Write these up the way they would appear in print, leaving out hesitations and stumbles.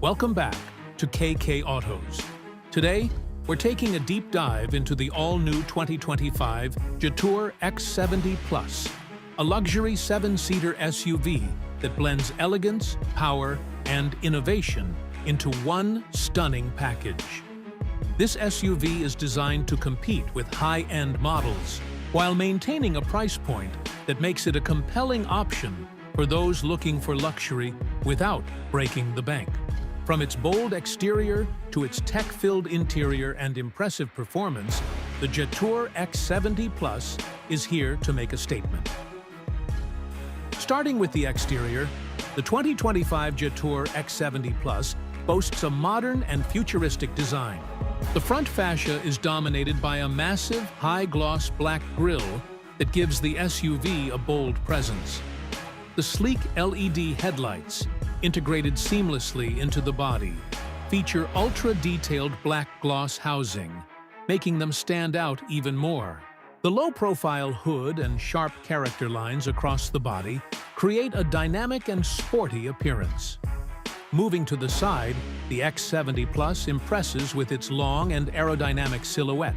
Welcome back to KK Autos. Today, we're taking a deep dive into the all-new 2025 Jetour X70 Plus, a luxury 7-seater SUV that blends elegance, power, and innovation into one stunning package. This SUV is designed to compete with high-end models while maintaining a price point that makes it a compelling option for those looking for luxury without breaking the bank. From its bold exterior to its tech-filled interior and impressive performance, the Jetour X70 Plus is here to make a statement. Starting with the exterior, the 2025 Jetour X70 Plus boasts a modern and futuristic design. The front fascia is dominated by a massive, high-gloss black grille that gives the SUV a bold presence. The sleek LED headlights, integrated seamlessly into the body, feature ultra-detailed black gloss housing, making them stand out even more. The low-profile hood and sharp character lines across the body create a dynamic and sporty appearance. Moving to the side, the X70 Plus impresses with its long and aerodynamic silhouette,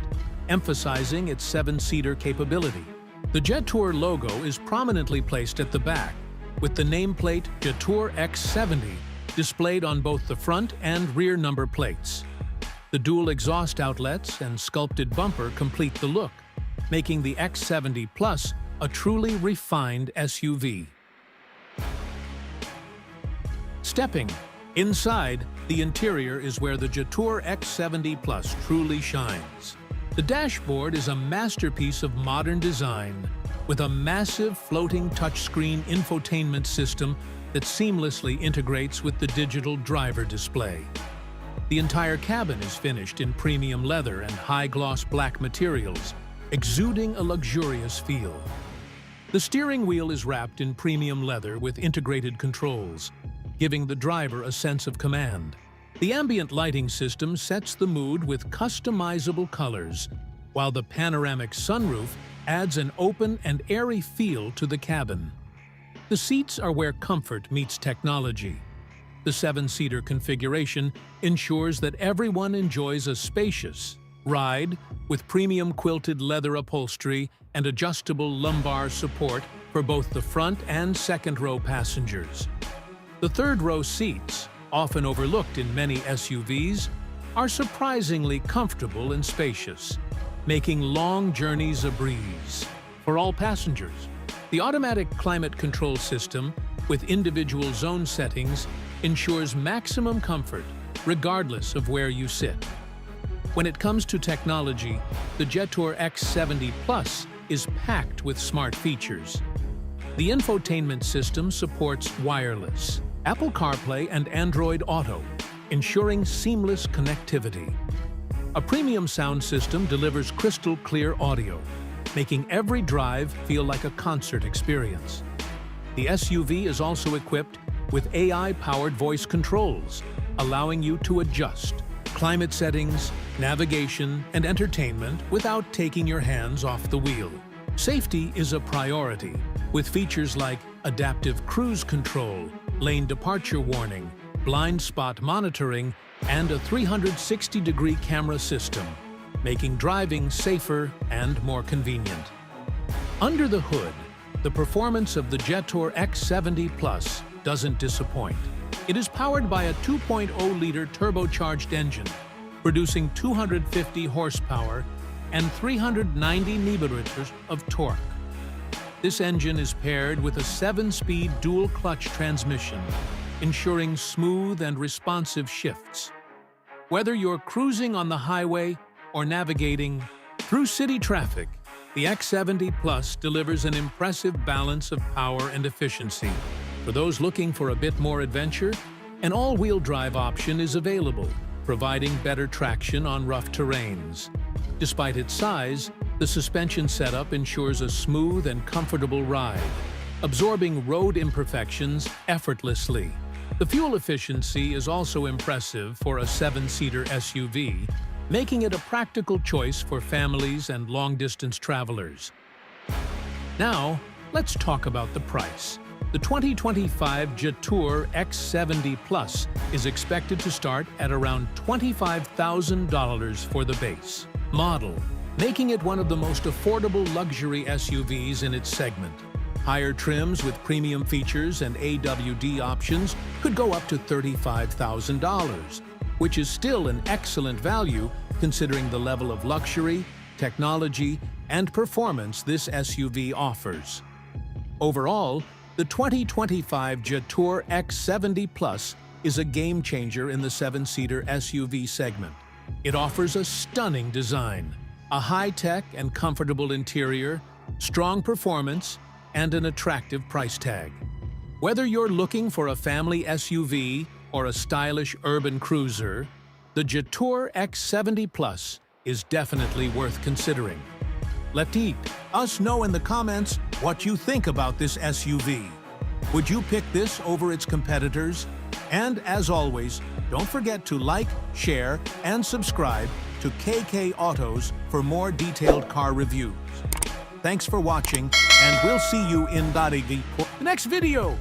emphasizing its 7-seater capability. The Jetour logo is prominently placed at the back, with the nameplate Jetour X70 displayed on both the front and rear number plates. The dual exhaust outlets and sculpted bumper complete the look, making the X70 Plus a truly refined SUV. Stepping inside, the interior is where the Jetour X70 Plus truly shines. The dashboard is a masterpiece of modern design, with a massive floating touchscreen infotainment system that seamlessly integrates with the digital driver display. The entire cabin is finished in premium leather and high-gloss black materials, exuding a luxurious feel. The steering wheel is wrapped in premium leather with integrated controls, giving the driver a sense of command. The ambient lighting system sets the mood with customizable colors, while the panoramic sunroof adds an open and airy feel to the cabin. The seats are where comfort meets technology. The 7-seater configuration ensures that everyone enjoys a spacious ride with premium quilted leather upholstery and adjustable lumbar support for both the front and second-row passengers. The third-row seats, often overlooked in many SUVs, are surprisingly comfortable and spacious, making long journeys a breeze. For all passengers, the automatic climate control system with individual zone settings ensures maximum comfort regardless of where you sit. When it comes to technology, the Jetour X70 Plus is packed with smart features. The infotainment system supports wireless, Apple CarPlay and Android Auto, ensuring seamless connectivity. A premium sound system delivers crystal-clear audio, making every drive feel like a concert experience. The SUV is also equipped with AI-powered voice controls, allowing you to adjust climate settings, navigation, and entertainment without taking your hands off the wheel. Safety is a priority, with features like adaptive cruise control, lane departure warning, blind spot monitoring, and a 360-degree camera system, making driving safer and more convenient. Under the hood, the performance of the Jetour X70 Plus doesn't disappoint. It is powered by a 2.0-liter turbocharged engine, producing 250 horsepower and 390 Nm of torque. This engine is paired with a 7-speed dual-clutch transmission, ensuring smooth and responsive shifts. Whether you're cruising on the highway or navigating through city traffic, the X70 Plus delivers an impressive balance of power and efficiency. For those looking for a bit more adventure, an all-wheel drive option is available, providing better traction on rough terrains. Despite its size, the suspension setup ensures a smooth and comfortable ride, absorbing road imperfections effortlessly. The fuel efficiency is also impressive for a 7-seater SUV, making it a practical choice for families and long-distance travelers. Now, let's talk about the price. The 2025 Jetour X70 Plus is expected to start at around $25,000 for the base model, making it one of the most affordable luxury SUVs in its segment. Higher trims with premium features and AWD options could go up to $35,000, which is still an excellent value considering the level of luxury, technology, and performance this SUV offers. Overall, the 2025 Jetour X70 Plus is a game-changer in the 7-seater SUV segment. It offers a stunning design, a high-tech and comfortable interior, strong performance, and an attractive price tag. Whether you're looking for a family SUV or a stylish urban cruiser, the Jetour X70 Plus is definitely worth considering. Let us know in the comments what you think about this SUV. Would you pick this over its competitors? And as always, don't forget to like, share, and subscribe to KK Autos for more detailed car reviews. Thanks for watching, and we'll see you in the next video.